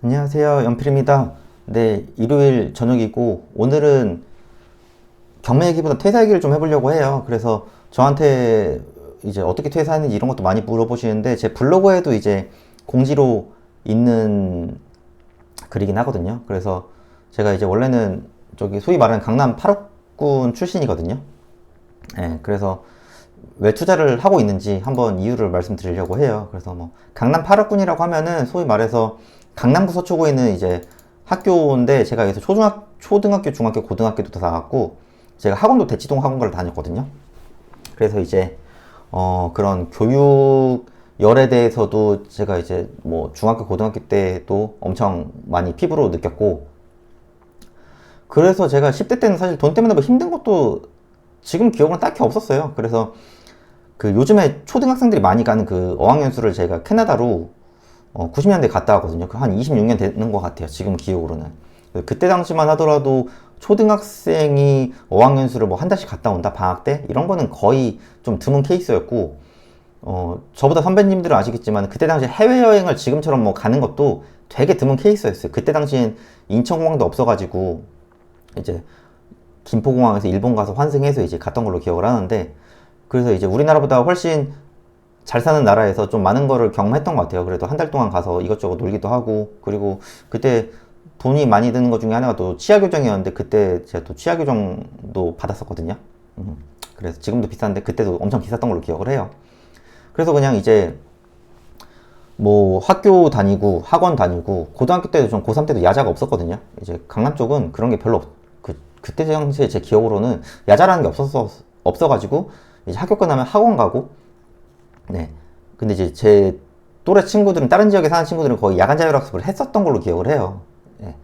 안녕하세요. 연필입니다. 네, 일요일 저녁이고 오늘은 경매 얘기보다 퇴사 얘기를 좀 해보려고 해요. 그래서 저한테 이제 어떻게 퇴사했는지 이런 것도 많이 물어보시는데 제 블로그에도 이제 공지로 있는 글이긴 하거든요. 그래서 제가 이제 원래는 저기 소위 말하는 강남 8호군 출신이거든요. 예, 그래서 왜 투자를 하고 있는지 한번 이유를 말씀드리려고 해요. 그래서 뭐 강남 8학군이라고 하면은 소위 말해서 강남구 서초구에 있는 이제 학교인데 제가 여기서 초등학교, 중학교, 고등학교도 다 나왔고 제가 학원도 대치동 학원가를 다녔거든요. 그래서 이제 그런 교육열에 대해서도 제가 이제 뭐 중학교, 고등학교 때도 엄청 많이 피부로 느꼈고 그래서 제가 10대 때는 사실 돈 때문에 뭐 힘든 것도 지금 기억은 딱히 없었어요. 그래서 그 요즘에 초등학생들이 많이 가는 그 어학연수를 제가 캐나다로 90년대 갔다 왔거든요. 그 한 26년 되는 것 같아요. 지금 기억으로는. 그때 당시만 하더라도 초등학생이 어학연수를 뭐 한 달씩 갔다 온다, 방학 때? 이런 거는 거의 좀 드문 케이스였고, 저보다 선배님들은 아시겠지만 그때 당시 해외여행을 지금처럼 뭐 가는 것도 되게 드문 케이스였어요. 그때 당시엔 인천공항도 없어가지고, 이제 김포공항에서 일본 가서 환승해서 이제 갔던 걸로 기억을 하는데, 그래서 이제 우리나라보다 훨씬 잘 사는 나라에서 좀 많은 거를 경험했던 것 같아요. 그래도 한 달 동안 가서 이것저것 놀기도 하고, 그리고 그때 돈이 많이 드는 것 중에 하나가 또 치아교정이었는데, 그때 제가 또 치아교정도 받았었거든요. 그래서 지금도 비싼데, 그때도 엄청 비쌌던 걸로 기억을 해요. 그래서 그냥 이제 뭐 학교 다니고, 학원 다니고, 고등학교 때도 좀 고3 때도 야자가 없었거든요. 이제 강남 쪽은 그런 게 별로 그때 당시에 제 기억으로는 야자라는 게 없어가지고, 이제 학교 끝나면 학원 가고, 네. 근데 이제 제 또래 친구들은 다른 지역에 사는 친구들은 거의 야간 자율학습을 했었던 걸로 기억을 해요. 예.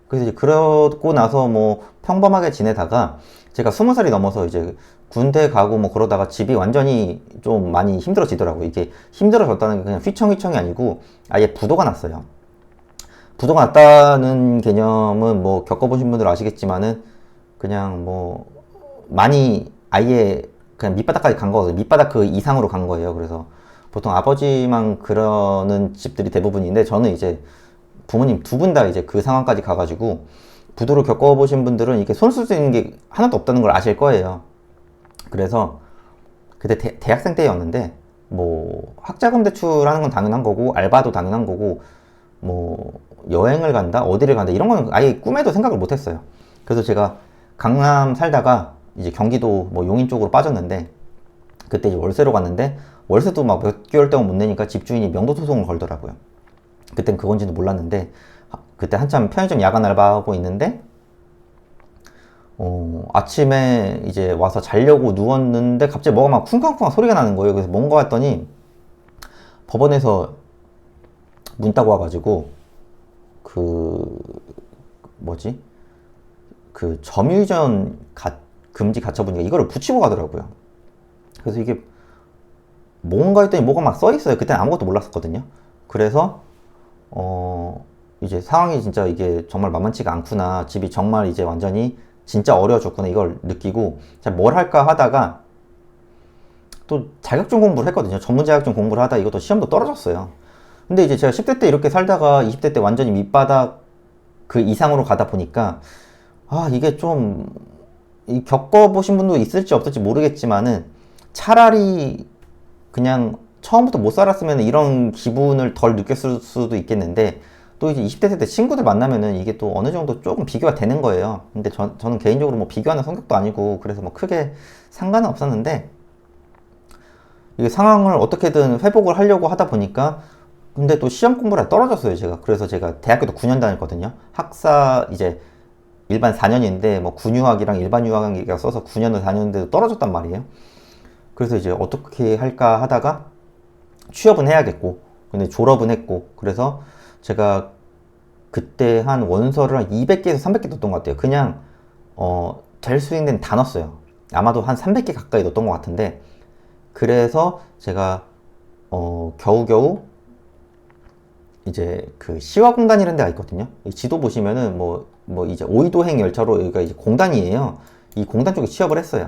그래서 이제 그러고 나서 뭐 평범하게 지내다가 제가 20살이 넘어서 이제 군대 가고 뭐 그러다가 집이 완전히 좀 많이 힘들어지더라고요. 이게 힘들어졌다는 게 그냥 휘청휘청이 아니고 아예 부도가 났어요. 부도가 났다는 개념은 뭐 겪어보신 분들 아시겠지만은 그냥 뭐 많이 아예 그냥 밑바닥까지 간 거거든요. 밑바닥 그 이상으로 간 거예요. 그래서 보통 아버지만 그러는 집들이 대부분인데 저는 이제 부모님 두 분 다 이제 그 상황까지 가가지고 부도를 겪어보신 분들은 이게 손 쓸 수 있는 게 하나도 없다는 걸 아실 거예요. 그래서 그때 대학생 때였는데 뭐 학자금 대출하는 건 당연한 거고 알바도 당연한 거고 뭐 여행을 간다 어디를 간다 이런 거는 아예 꿈에도 생각을 못 했어요. 그래서 제가 강남 살다가 이제 경기도 뭐 용인 쪽으로 빠졌는데 그때 이제 월세로 갔는데 월세도 막 몇 개월 동안 못 내니까 집주인이 명도 소송을 걸더라고요. 그땐 그건지는 몰랐는데 그때 한참 편의점 야간 알바하고 있는데 아침에 이제 와서 자려고 누웠는데 갑자기 뭐가 막 쿵쾅쿵쾅 소리가 나는 거예요. 그래서 뭔가 했더니 법원에서 문 따고 와가지고 그 뭐지? 그 점유이전 금지 가처분인가 이거를 붙이고 가더라고요. 그래서 이게 뭔가 했더니 뭐가 막 써 있어요. 그때는 아무것도 몰랐었거든요. 그래서 이제 상황이 진짜 이게 정말 만만치가 않구나. 집이 정말 이제 완전히 진짜 어려워졌구나. 이걸 느끼고 자, 뭘 할까 하다가 또 자격증 공부를 했거든요. 전문 자격증 공부를 하다 이것도 시험도 떨어졌어요. 근데 이제 제가 10대 때 이렇게 살다가 20대 때 완전히 밑바닥 그 이상으로 가다 보니까 이게 좀 겪어보신 분도 있을지 없을지 모르겠지만은 차라리 그냥 처음부터 못 살았으면 이런 기분을 덜 느꼈을 수도 있겠는데 또 이제 20대 때 친구들 만나면은 이게 또 어느 정도 조금 비교가 되는 거예요. 근데 저는 개인적으로 뭐 비교하는 성격도 아니고 그래서 뭐 크게 상관은 없었는데 이게 상황을 어떻게든 회복을 하려고 하다 보니까 근데 또 시험 공부를 떨어졌어요 제가. 그래서 제가 대학교도 9년 다녔거든요. 학사 이제 일반 4년인데 뭐 군유학이랑 일반 유학이가 써서 9년을 다녔는데도 떨어졌단 말이에요. 그래서 이제 어떻게 할까 하다가 취업은 해야겠고 근데 졸업은 했고 그래서 제가 그때 한 원서를 한 200개에서 300개 넣었던 것 같아요. 그냥 될 수 있는 다 넣었어요. 아마도 한 300개 가까이 넣었던 것 같은데 그래서 제가 겨우겨우 이제 그 시화공단이라는 데가 있거든요. 이 지도 보시면은 뭐 이제 오이도행 열차로 여기가 이제 공단이에요. 이 공단 쪽에 취업을 했어요.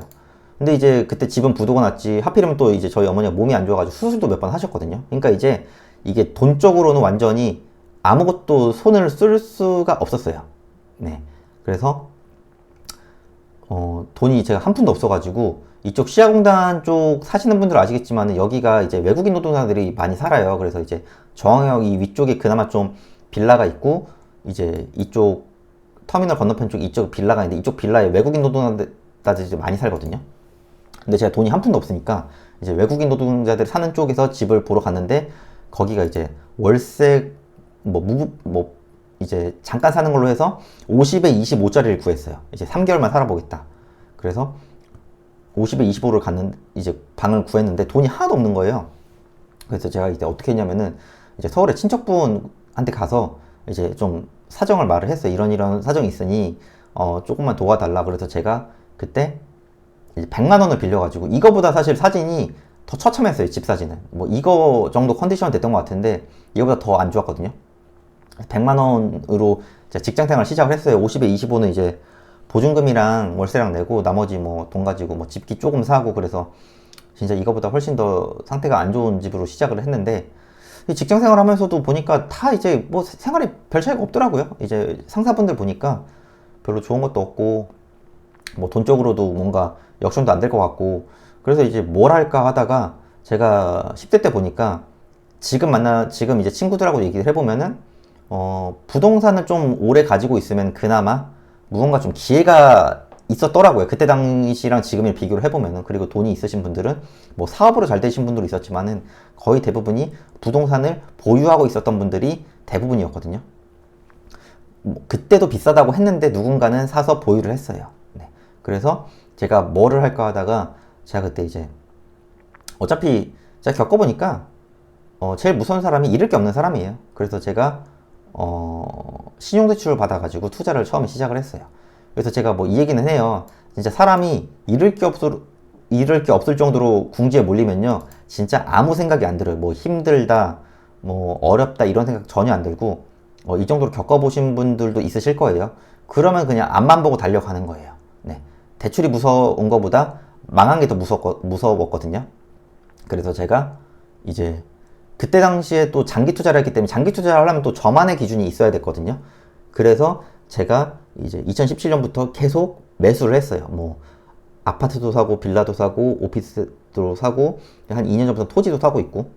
근데 이제 그때 집은 부도가 났지. 하필이면 또 이제 저희 어머니가 몸이 안 좋아가지고 수술도 몇 번 하셨거든요. 그러니까 이제 이게 돈 쪽으로는 완전히 아무것도 손을 쓸 수가 없었어요. 네. 그래서 돈이 제가 한 푼도 없어가지고 이쪽 시야공단 쪽 사시는 분들 아시겠지만 여기가 이제 외국인 노동자들이 많이 살아요. 그래서 이제 저항역 이 위쪽에 그나마 좀 빌라가 있고 이제 이쪽 터미널 건너편 쪽 이쪽 빌라가 있는데 이쪽 빌라에 외국인 노동자들이 많이 살거든요. 근데 제가 돈이 한 푼도 없으니까 이제 외국인 노동자들 사는 쪽에서 집을 보러 갔는데 거기가 이제 월세 이제 잠깐 사는 걸로 해서 50에 25짜리를 구했어요. 이제 3개월만 살아보겠다. 그래서 50에 25를 갔는 이제 방을 구했는데 돈이 하나도 없는 거예요. 그래서 제가 이제 어떻게 했냐면은 이제 서울에 친척분한테 가서 이제 좀 사정을 말을 했어요. 이런 사정이 있으니 조금만 도와달라. 그래서 제가 그때 이제 100만 원을 빌려가지고 이거보다 사실 사진이 더 처참했어요. 집 사진은 뭐 이거 정도 컨디션 됐던 것 같은데 이거보다 더 안 좋았거든요. 100만 원으로 직장생활 시작을 했어요. 50에 25는 이제 보증금이랑 월세랑 내고 나머지 뭐 돈 가지고 뭐 집기 조금 사고 그래서 진짜 이거보다 훨씬 더 상태가 안 좋은 집으로 시작을 했는데 직장생활 하면서도 보니까 다 이제 뭐 생활이 별 차이가 없더라고요. 이제 상사분들 보니까 별로 좋은 것도 없고 뭐 돈 쪽으로도 뭔가 역전도 안 될 것 같고 그래서 이제 뭘 할까 하다가 제가 10대 때 보니까 지금 이제 친구들하고 얘기를 해보면은 부동산을 좀 오래 가지고 있으면 그나마 무언가 좀 기회가 있었더라고요. 그때 당시랑 지금을 비교를 해보면은. 그리고 돈이 있으신 분들은 뭐 사업으로 잘 되신 분들도 있었지만은 거의 대부분이 부동산을 보유하고 있었던 분들이 대부분이었거든요. 뭐 그때도 비싸다고 했는데 누군가는 사서 보유를 했어요. 네. 그래서 제가 뭐를 할까 하다가 제가 그때 이제 어차피 제가 겪어보니까 제일 무서운 사람이 잃을 게 없는 사람이에요. 그래서 제가 신용대출을 받아가지고 투자를 처음에 시작을 했어요. 그래서 제가 뭐 이 얘기는 해요. 진짜 사람이 잃을 게 없을 정도로 궁지에 몰리면요. 진짜 아무 생각이 안 들어요. 뭐 힘들다, 뭐 어렵다 이런 생각 전혀 안 들고 이 정도로 겪어보신 분들도 있으실 거예요. 그러면 그냥 앞만 보고 달려가는 거예요. 네. 대출이 무서운 거보다 망한 게 더 무서웠거든요. 그래서 제가 이제 그때 당시에 또 장기 투자를 했기 때문에 장기 투자를 하려면 또 저만의 기준이 있어야 됐거든요. 그래서 제가 이제 2017년부터 계속 매수를 했어요. 뭐 아파트도 사고 빌라도 사고 오피스도 사고 한 2년 전부터 토지도 사고 있고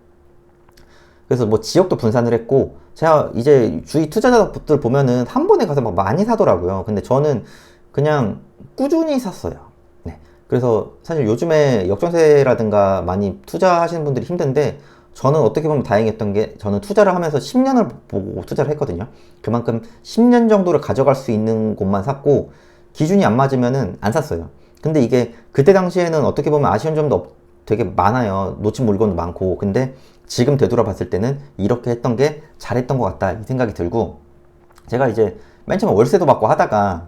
그래서 뭐 지역도 분산을 했고 제가 이제 주위 투자자들 보면은 한 번에 가서 막 많이 사더라고요. 근데 저는 그냥 꾸준히 샀어요. 네. 그래서 사실 요즘에 역전세라든가 많이 투자하시는 분들이 힘든데 저는 어떻게 보면 다행했던 게 저는 투자를 하면서 10년을 보고 투자를 했거든요. 그만큼 10년 정도를 가져갈 수 있는 곳만 샀고 기준이 안 맞으면은 안 샀어요. 근데 이게 그때 당시에는 어떻게 보면 아쉬운 점도 되게 많아요. 놓친 물건도 많고. 근데 지금 되돌아봤을 때는 이렇게 했던 게 잘했던 것 같다 이 생각이 들고 제가 이제 맨 처음에 월세도 받고 하다가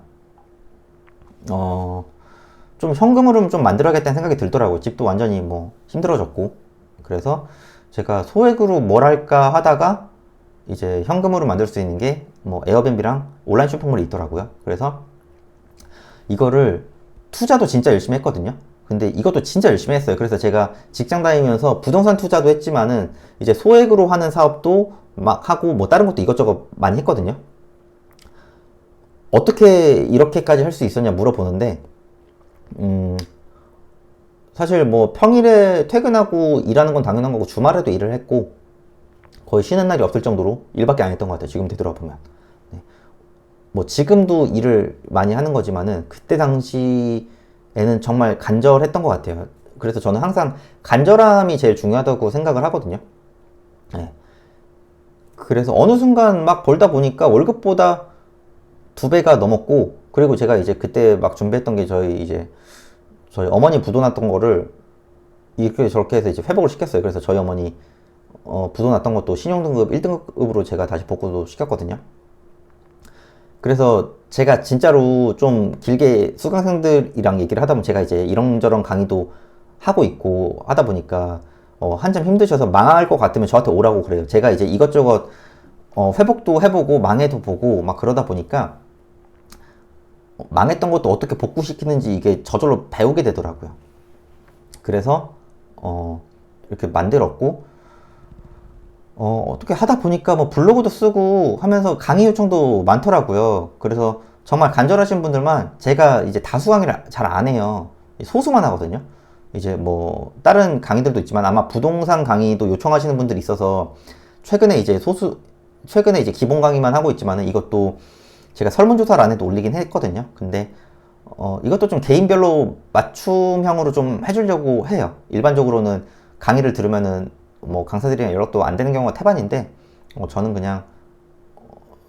좀 현금으로 좀 만들어야겠다는 생각이 들더라고요. 집도 완전히 뭐 힘들어졌고 그래서 제가 소액으로 뭘 할까 하다가 이제 현금으로 만들 수 있는 게 뭐 에어비앤비랑 온라인 쇼핑몰이 있더라고요. 그래서 이거를 투자도 진짜 열심히 했거든요. 근데 이것도 진짜 열심히 했어요. 그래서 제가 직장 다니면서 부동산 투자도 했지만은 이제 소액으로 하는 사업도 막 하고 뭐 다른 것도 이것저것 많이 했거든요. 어떻게 이렇게까지 할 수 있었냐 물어보는데 사실 뭐 평일에 퇴근하고 일하는 건 당연한 거고 주말에도 일을 했고 거의 쉬는 날이 없을 정도로 일밖에 안 했던 것 같아요. 지금 되돌아보면. 네. 뭐 지금도 일을 많이 하는 거지만은 그때 당시에는 정말 간절했던 것 같아요. 그래서 저는 항상 간절함이 제일 중요하다고 생각을 하거든요. 네. 그래서 어느 순간 막 벌다 보니까 월급보다 2배가 넘었고 그리고 제가 이제 그때 막 준비했던 게 저희 어머니 부도 났던 거를 이렇게 저렇게 해서 이제 회복을 시켰어요. 그래서 저희 어머니 부도 났던 것도 신용등급 1등급으로 제가 다시 복구도 시켰거든요. 그래서 제가 진짜로 좀 길게 수강생들이랑 얘기를 하다 보면 제가 이제 이런저런 강의도 하고 있고 하다 보니까 한참 힘드셔서 망할 것 같으면 저한테 오라고 그래요. 제가 이제 이것저것 회복도 해보고 망해도 보고 막 그러다 보니까 망했던 것도 어떻게 복구시키는지 이게 저절로 배우게 되더라고요. 그래서 이렇게 만들었고 어떻게 하다 보니까 뭐 블로그도 쓰고 하면서 강의 요청도 많더라고요. 그래서 정말 간절하신 분들만 제가 이제 다수 강의를 잘 안 해요. 소수만 하거든요. 이제 뭐 다른 강의들도 있지만 아마 부동산 강의도 요청하시는 분들이 있어서 최근에 이제 기본 강의만 하고 있지만은 이것도 제가 설문조사를 안 해도 올리긴 했거든요. 근데 이것도 좀 개인별로 맞춤형으로 좀 해주려고 해요. 일반적으로는 강의를 들으면은 뭐 강사들이랑 연락도 안 되는 경우가 태반인데 저는 그냥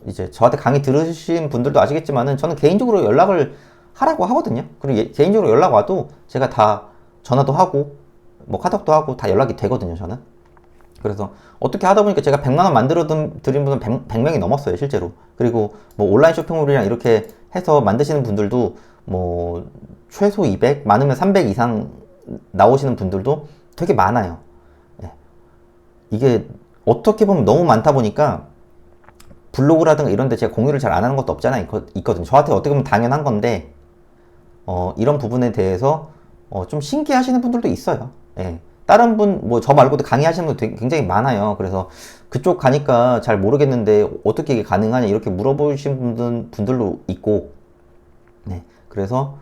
이제 저한테 강의 들으신 분들도 아시겠지만은 저는 개인적으로 연락을 하라고 하거든요. 그리고 개인적으로 연락 와도 제가 다 전화도 하고 뭐 카톡도 하고 다 연락이 되거든요, 저는. 그래서 어떻게 하다 보니까 제가 100만 원 만들어 드린 분은 100명이 넘었어요, 실제로. 그리고 뭐 온라인 쇼핑몰이랑 이렇게 해서 만드시는 분들도 뭐 최소 200, 많으면 300 이상 나오시는 분들도 되게 많아요. 예. 이게 어떻게 보면 너무 많다 보니까 블로그라든가 이런 데 제가 공유를 잘 안 하는 것도 없잖아요. 있거든요. 저한테 어떻게 보면 당연한 건데 이런 부분에 대해서 좀 신기해 하시는 분들도 있어요. 예. 다른 분, 뭐 저 말고도 강의하시는 분 굉장히 많아요. 그래서 그쪽 가니까 잘 모르겠는데 어떻게 이게 가능하냐 이렇게 물어보신 분들도 있고, 네. 그래서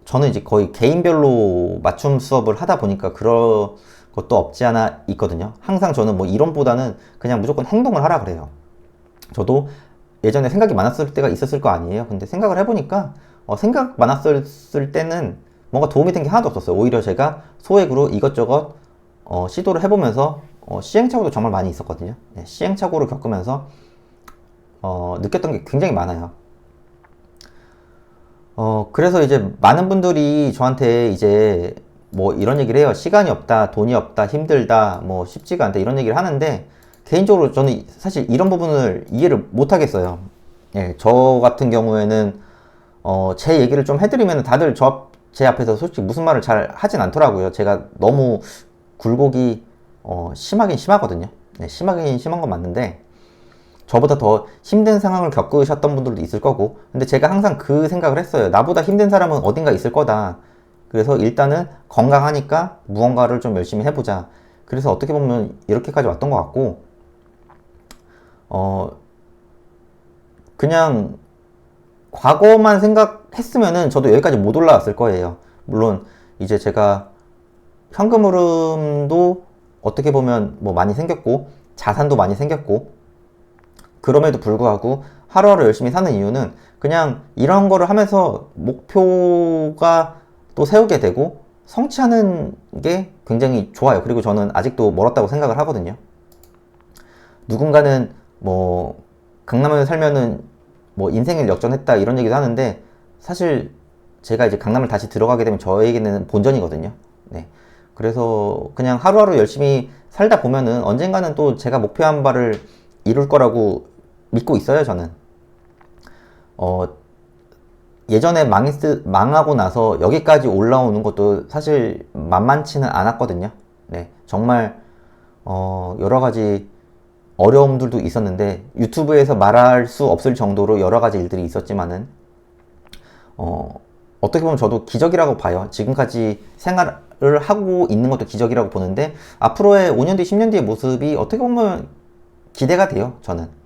저는 이제 거의 개인별로 맞춤 수업을 하다 보니까 그런 것도 없지 않아 있거든요. 항상 저는 뭐 이론보다는 그냥 무조건 행동을 하라 그래요. 저도 예전에 생각이 많았을 때가 있었을 거 아니에요. 근데 생각을 해보니까 생각 많았을 때는 뭔가 도움이 된 게 하나도 없었어요. 오히려 제가 소액으로 이것저것 시도를 해보면서 시행착오도 정말 많이 있었거든요. 네, 시행착오를 겪으면서 느꼈던 게 굉장히 많아요. 그래서 이제 많은 분들이 저한테 이제 뭐 이런 얘기를 해요. 시간이 없다, 돈이 없다, 힘들다, 뭐 쉽지가 않다 이런 얘기를 하는데 개인적으로 저는 사실 이런 부분을 이해를 못 하겠어요. 예, 저 같은 경우에는 제 얘기를 좀 해드리면 다들 제 앞에서 솔직히 무슨 말을 잘 하진 않더라고요. 제가 너무 굴곡이 심하긴 심하거든요. 네, 심하긴 심한 건 맞는데 저보다 더 힘든 상황을 겪으셨던 분들도 있을 거고, 근데 제가 항상 그 생각을 했어요. 나보다 힘든 사람은 어딘가 있을 거다. 그래서 일단은 건강하니까 무언가를 좀 열심히 해보자. 그래서 어떻게 보면 이렇게까지 왔던 것 같고, 그냥 과거만 생각했으면은 저도 여기까지 못 올라왔을 거예요. 물론 이제 제가 현금 흐름도 어떻게 보면 뭐 많이 생겼고, 자산도 많이 생겼고, 그럼에도 불구하고 하루하루 열심히 사는 이유는 그냥 이런 거를 하면서 목표가 또 세우게 되고 성취하는 게 굉장히 좋아요. 그리고 저는 아직도 멀었다고 생각을 하거든요. 누군가는 뭐 강남에 살면은 뭐 인생을 역전했다 이런 얘기도 하는데 사실 제가 이제 강남을 다시 들어가게 되면 저에게는 본전이거든요. 네. 그래서 그냥 하루하루 열심히 살다 보면은 언젠가는 또 제가 목표한 바를 이룰 거라고 믿고 있어요, 저는. 예전에 망하고 나서 여기까지 올라오는 것도 사실 만만치는 않았거든요. 네. 정말, 여러 가지 어려움들도 있었는데, 유튜브에서 말할 수 없을 정도로 여러 가지 일들이 있었지만은, 어떻게 보면 저도 기적이라고 봐요. 지금까지 생활을 하고 있는 것도 기적이라고 보는데, 앞으로의 5년 뒤, 10년 뒤의 모습이 어떻게 보면 기대가 돼요, 저는.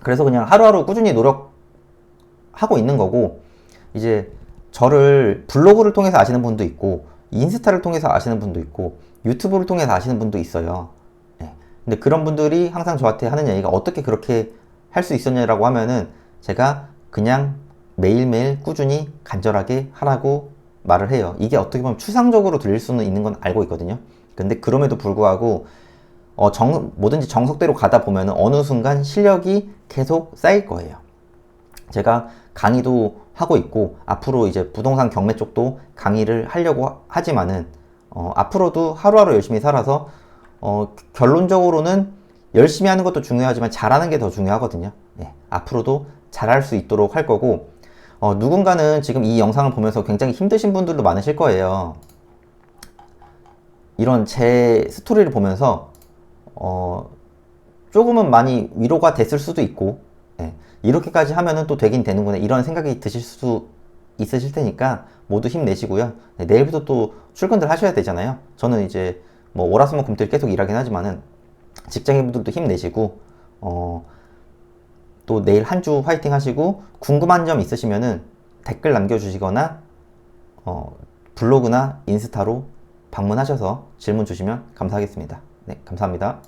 그래서 그냥 하루하루 꾸준히 노력하고 있는 거고, 이제 저를 블로그를 통해서 아시는 분도 있고, 인스타를 통해서 아시는 분도 있고, 유튜브를 통해서 아시는 분도 있어요. 네. 근데 그런 분들이 항상 저한테 하는 얘기가 어떻게 그렇게 할 수 있었냐라고 하면은 제가 그냥 매일매일 꾸준히 간절하게 하라고 말을 해요. 이게 어떻게 보면 추상적으로 들릴 수는 있는 건 알고 있거든요. 근데 그럼에도 불구하고 뭐든지 정석대로 가다 보면 어느 순간 실력이 계속 쌓일 거예요. 제가 강의도 하고 있고, 앞으로 이제 부동산 경매 쪽도 강의를 하려고 하지만은, 앞으로도 하루하루 열심히 살아서, 결론적으로는 열심히 하는 것도 중요하지만 잘하는 게 더 중요하거든요. 네, 앞으로도 잘할 수 있도록 할 거고, 누군가는 지금 이 영상을 보면서 굉장히 힘드신 분들도 많으실 거예요. 이런 제 스토리를 보면서 조금은 많이 위로가 됐을 수도 있고, 예, 이렇게까지 하면은 또 되긴 되는구나 이런 생각이 드실 수 있으실 테니까 모두 힘내시고요. 네, 내일부터 또 출근들 하셔야 되잖아요. 저는 이제 뭐 월화수목금토일 계속 일하긴 하지만은 직장인분들도 힘내시고 또 내일 한 주 화이팅 하시고 궁금한 점 있으시면은 댓글 남겨주시거나 블로그나 인스타로 방문하셔서 질문 주시면 감사하겠습니다. 네, 감사합니다.